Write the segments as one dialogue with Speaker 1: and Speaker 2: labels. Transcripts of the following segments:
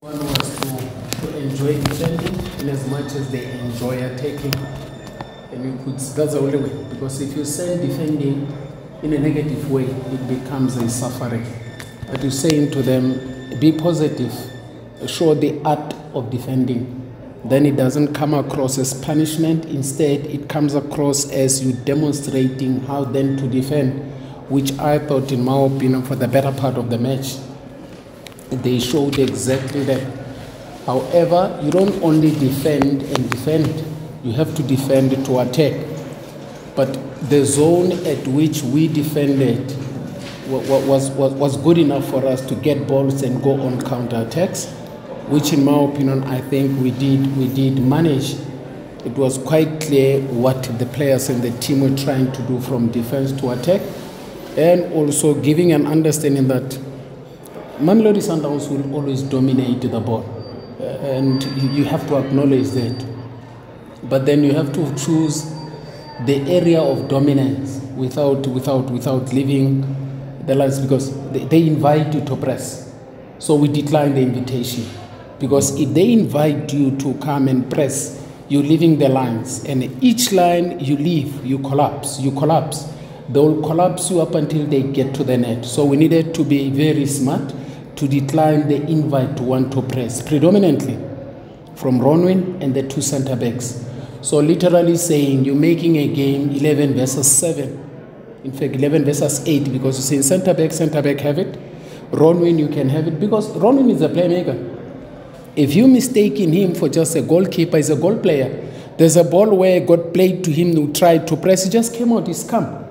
Speaker 1: One was to enjoy defending in as much as they enjoy attacking. And you could, that's the only way. Because if you send defending in a negative way, it becomes a suffering. But you're saying to them, be positive, show the art of defending. Then it doesn't come across as punishment. Instead, it comes across as you demonstrating how then to defend, which I thought, in my opinion, for the better part of the match, they showed exactly that. However, you don't only defend and defend, you have to defend to attack. But the zone at which we defended was good enough for us to get balls and go on counter-attacks, which in my opinion, I think we did manage. It was quite clear what the players and the team were trying to do from defense to attack, and also giving an understanding that Mamelodi Sundowns will always dominate the ball. And you have to acknowledge that. But then you have to choose the area of dominance without leaving the lines, because they invite you to press. So we decline the invitation. Because if they invite you to come and press, you're leaving the lines. And each line you leave, you collapse. They will collapse you up until they get to the net. So we needed to be very smart to decline the invite to want to press, predominantly from Ronwin and the two centre-backs. So literally saying you're making a game 11 versus 7. In fact, 11 versus 8, because you say centre-back have it. Ronwin, you can have it, because Ronwin is a playmaker. If you mistaken him for just a goalkeeper, he's a goal player. There's a ball where got played to him who tried to press, he just came out, he's come.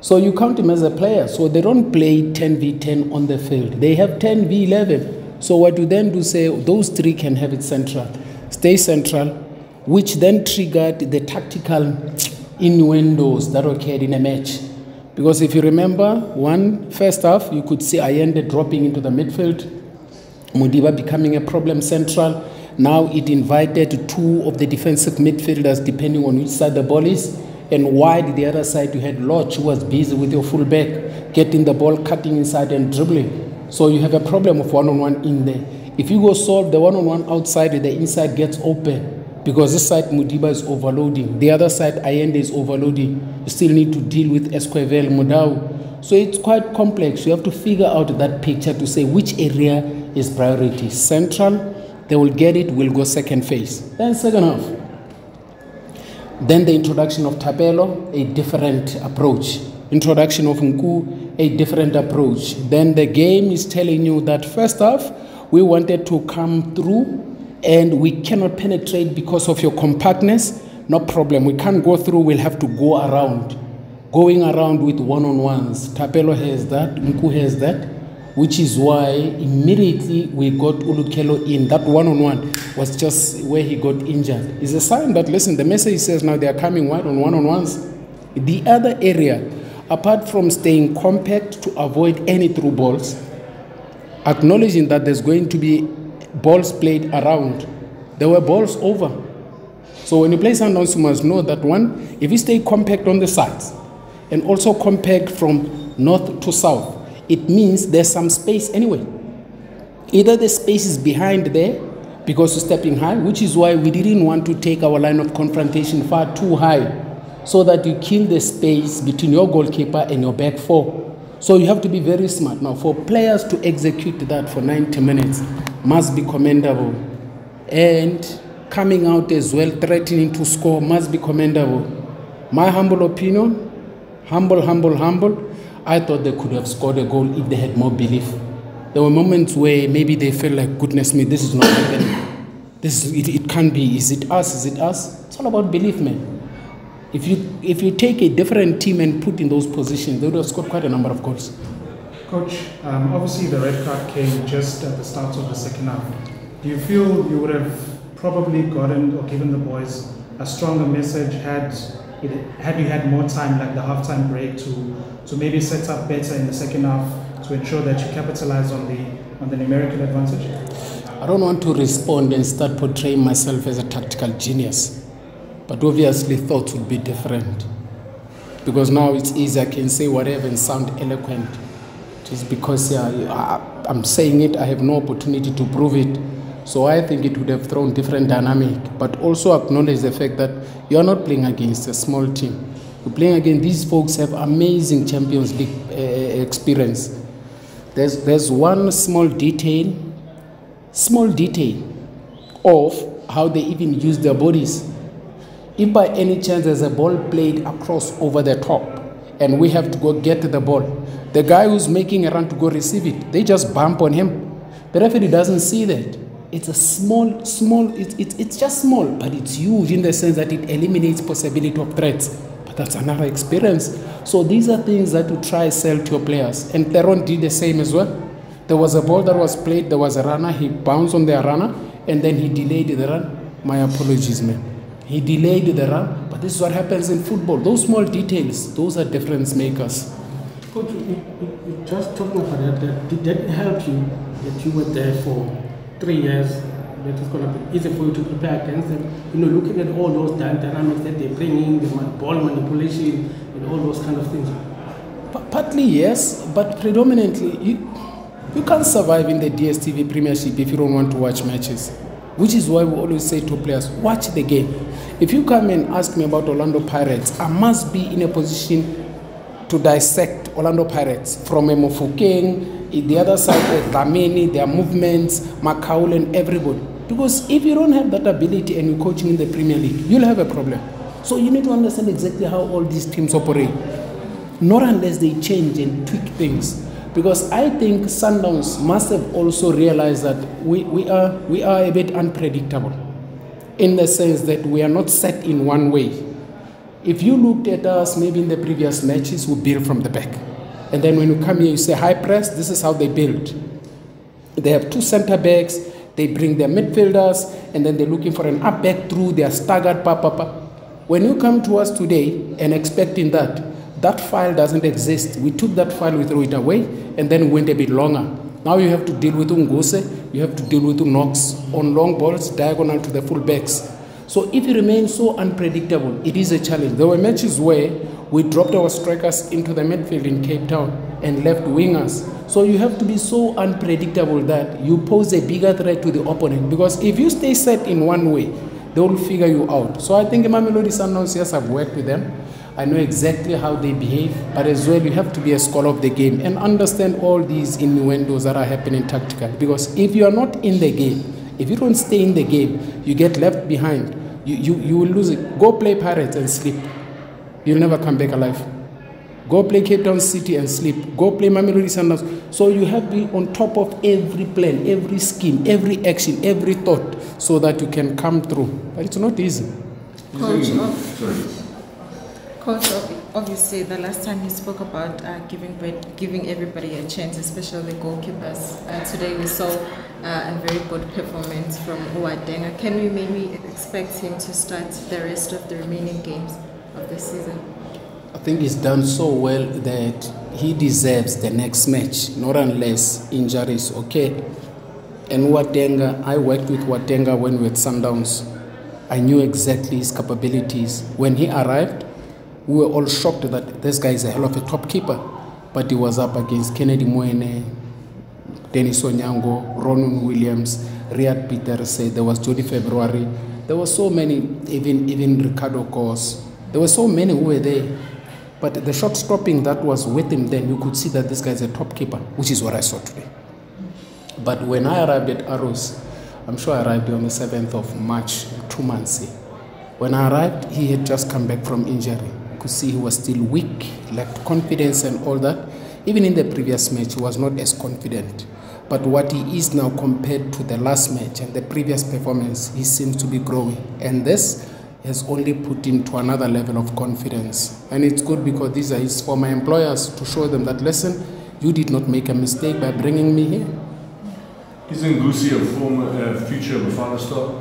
Speaker 1: So you count him as a player. So they don't play 10v10 on the field. They have 10v11. So what you then do say, those three can have it central. Stay central, which then triggered the tactical innuendos that occurred in a match. Because if you remember, first half, you could see Ayende dropping into the midfield, Mudiba becoming a problem central. Now it invited two of the defensive midfielders, depending on which side the ball is. And wide the other side, you had Lodge, who was busy with your fullback, getting the ball, cutting inside and dribbling. So you have a problem of one-on-one in there. If you go solve the one-on-one outside, the inside gets open. Because this side, Mudiba is overloading. The other side, Ayende is overloading. You still need to deal with Esquivel, Mudau. So it's quite complex. You have to figure out that picture to say which area is priority. Central, they will get it, will go second phase. Then second half. Then the introduction of Thapelo, a different approach. Introduction of Nku, a different approach. Then the game is telling you that first half, we wanted to come through and we cannot penetrate because of your compactness. No problem, we can't go through, we'll have to go around. Going around with one-on-ones. Thapelo has that, Nku has that, which is why immediately we got Ulukelo in. That one-on-one was just where he got injured. It's a sign that, listen, the message says now they are coming wide on one-on-ones. The other area, apart from staying compact to avoid any through balls, acknowledging that there's going to be balls played around, there were balls over. So when you play Sundowns, you must know that one, if you stay compact on the sides and also compact from north to south, it means there's some space anyway. Either the space is behind there because you're stepping high, which is why we didn't want to take our line of confrontation far too high, so that you kill the space between your goalkeeper and your back four. So you have to be very smart. Now, for players to execute that for 90 minutes must be commendable. And coming out as well, threatening to score, must be commendable. My humble opinion, humble, I thought they could have scored a goal if they had more belief. There were moments where maybe they felt like, goodness me, this is not happening. It can't be. Is it us? It's all about belief, man. If you take a different team and put in those positions, they would have scored quite a number of goals.
Speaker 2: Coach, obviously the red card came just at the start of the second half. Do you feel you would have probably gotten or given the boys a stronger message had you had more time, like the halftime break, to maybe set up better in the second half to ensure that you capitalize on the numerical advantage?
Speaker 1: I don't want to respond and start portraying myself as a tactical genius, but obviously thoughts would be different. Because now it's easy, I can say whatever and sound eloquent. Just because I'm saying it, I have no opportunity to prove it. So I think it would have thrown different dynamic, but also acknowledge the fact that you are not playing against a small team. You're playing against these folks have amazing Champions League experience. There's one small detail of how they even use their bodies. If by any chance there's a ball played across over the top and we have to go get the ball, the guy who's making a run to go receive it, they just bump on him. The referee doesn't see that. It's a small, it's just small, but it's huge in the sense that it eliminates possibility of threats. But that's another experience. So these are things that you try to sell to your players. And Teron did the same as well. There was a ball that was played, there was a runner, he bounced on the runner, and then he delayed the run. My apologies, man. He delayed the run, but this is what happens in football. Those small details, those are difference makers.
Speaker 3: Coach, you just talking about that, did that help you that you were there for 3 years? That is going to be easy for you to prepare against them. You know, looking at all those dynamics that they bring in, the ball manipulation and all those kind of things.
Speaker 1: Partly yes, but predominantly you can't survive in the Dstv Premiership if you don't want to watch matches. Which is why we always say to players, watch the game. If you come and ask me about Orlando Pirates, I must be in a position to dissect Orlando Pirates from Mofokeng, the other side of Dlamini, their movements, Makaul and everybody. Because if you don't have that ability and you're coaching in the Premier League, you'll have a problem. So you need to understand exactly how all these teams operate. Not unless they change and tweak things. Because I think Sundowns must have also realized that we are a bit unpredictable. In the sense that we are not set in one way. If you looked at us maybe in the previous matches, we build from the back. And then when you come here, you say high press, this is how they build. They have two center backs, they bring their midfielders, and then they're looking for an up back through, they are staggered, When you come to us today and expecting that file doesn't exist. We took that file, we threw it away, and then went a bit longer. Now you have to deal with Nguse, you have to deal with Knox on long balls, diagonal to the full backs. So if you remain so unpredictable, it is a challenge. There were matches where we dropped our strikers into the midfield in Cape Town and left wingers. So you have to be so unpredictable that you pose a bigger threat to the opponent. Because if you stay set in one way, they will figure you out. So I think Mamelodi Sundowns, yes, I've worked with them. I know exactly how they behave, but as well, you have to be a scholar of the game and understand all these innuendos that are happening tactically. Because if you are not in the game, if you don't stay in the game, you get left behind. You will lose it. Go play Pirates and sleep. You'll never come back alive. Go play Cape Town City and sleep. Go play Mamelodi Sundowns. So you have to be on top of every plan, every scheme, every action, every thought, so that you can come through. But it's not easy.
Speaker 4: Coach, obviously the last time you spoke about giving everybody a chance, especially the goalkeepers. Today we saw a very good performance from Watenga. Can we maybe expect him to start the rest of the remaining games of the season?
Speaker 1: I think he's done so well that he deserves the next match, not unless injuries okay. And Watenga, I worked with Watenga when we were at Sundowns. I knew exactly his capabilities. When he arrived, we were all shocked that this guy is a hell of a top keeper. But he was up against Kennedy Moene, Dennis Onyango, Ronan Williams, Riyad Peter said, there was Johnny February. There were so many, even Ricardo Kos. There were so many who were there. But the shot stopping that was with him then, you could see that this guy is a top keeper, which is what I saw today. But when I arrived at Arrows, I'm sure I arrived on the 7th of March, 2 months here. When I arrived, he had just come back from injury. You could see he was still weak, lacked confidence and all that. Even in the previous match, he was not as confident. But what he is now compared to the last match and the previous performance, he seems to be growing. And this has only put him to another level of confidence. And it's good because these are his former employers to show them that, listen, you did not make a mistake by bringing me here.
Speaker 5: Isn't Nguse a former future Bafana star?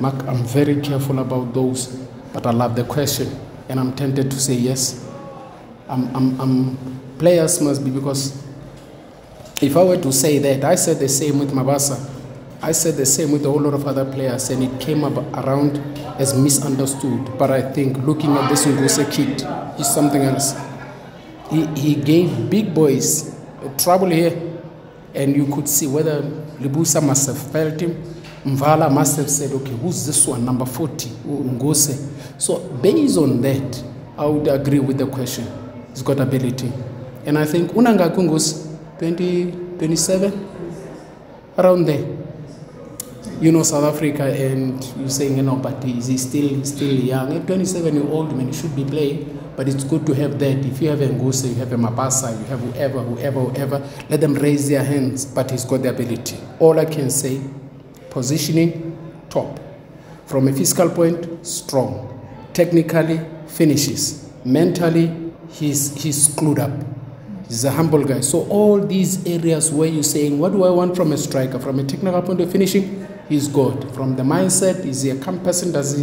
Speaker 1: Mark, I'm very careful about those, but I love the question. And I'm tempted to say yes. Players must be, because if I were to say that, I said the same with Mabasa. I said the same with a whole lot of other players, and it came up around as misunderstood. But I think looking at this Nguse kid is something else. He gave big boys trouble here, and you could see whether Libusa must have felt him. Mvala must have said, okay, who's this one, number 40, Nguse. So based on that, I would agree with the question. He's got ability. And I think Unanga Kungos, 27, around there. You know, South Africa, and you're saying, you know, but he's still young. At 27-year-old man, he should be playing. But it's good to have that. If you have a Nguse, you have a Mapasa, you have whoever, let them raise their hands. But he's got the ability. All I can say, positioning, top. From a physical point, strong. Technically, finishes. Mentally, he's screwed up. He's a humble guy. So all these areas where you're saying, what do I want from a striker? From a technical point of finishing, he's good. From the mindset, is he a calm person? Does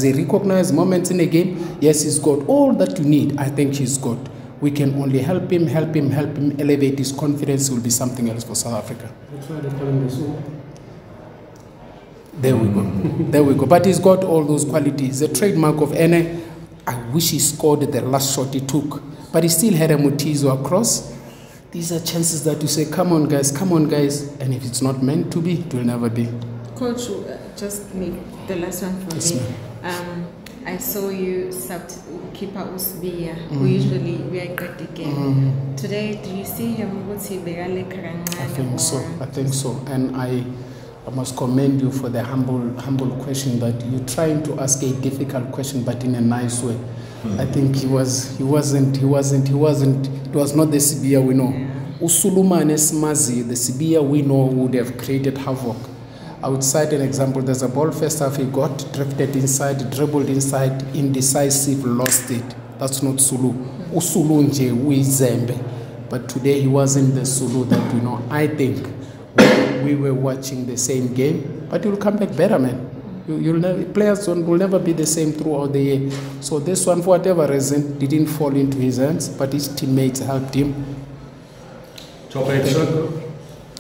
Speaker 1: he recognize moments in a game? Yes, he's got all that you need. I think he's good. We can only help him elevate his confidence. It will be something else for South Africa.
Speaker 3: That's why they call him the soul.
Speaker 1: There we go. There we go. But he's got all those qualities. The trademark of Ene, I wish he scored the last shot he took. But he still had a Mutizo across. These are chances that you say, come on guys. And if it's not meant to be, it will never be.
Speaker 4: Coach, just make the last one for
Speaker 1: yes,
Speaker 4: me. I saw you subbed keeper Usbia, who usually we are great again. Today, do you see him?
Speaker 1: I think so. And I must commend you for the humble question that you're trying to ask a difficult question, but in a nice way. I think it was not the Sibia we know. Usuluma and Esmazi, the Sibia we know would have created havoc. I would cite an example. There's a ball first half, he got drifted inside, dribbled inside, indecisive, lost it. That's not Sulu. Usulu nje Zembe. But today he wasn't the Sulu that we know. I think we were watching the same game, but you'll come back better, man. Players will never be the same throughout the year. So this one, for whatever reason, didn't fall into his hands, but his teammates helped him.
Speaker 5: Top 8 circle.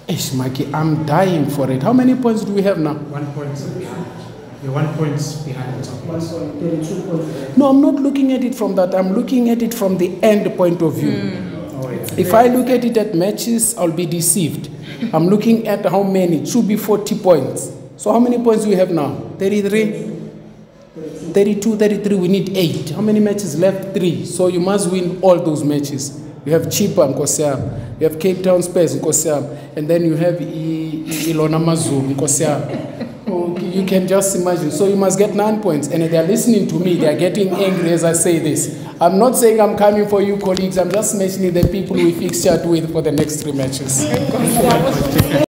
Speaker 1: Maki, I'm dying for it. How many points do we have now?
Speaker 2: 1 point behind. You're 1 point behind the top.
Speaker 3: 32 points.
Speaker 1: No, I'm not looking at it from that. I'm looking at it from the end point of view. If I look at it at matches, I'll be deceived. I'm looking at how many. It should be 40 points. So how many points do we have now? 33? 32, 33, we need 8. How many matches left? 3. So you must win all those matches. You have Chipa, Nkosiam. You have Cape Town Space, Nkosiam. And then you have Ilona Mazulu, Nkosiam. You can just imagine. So you must get 9 points. And they are listening to me. They are getting angry as I say this. I'm not saying I'm coming for you, colleagues. I'm just mentioning the people we fixtured with for the next 3 matches.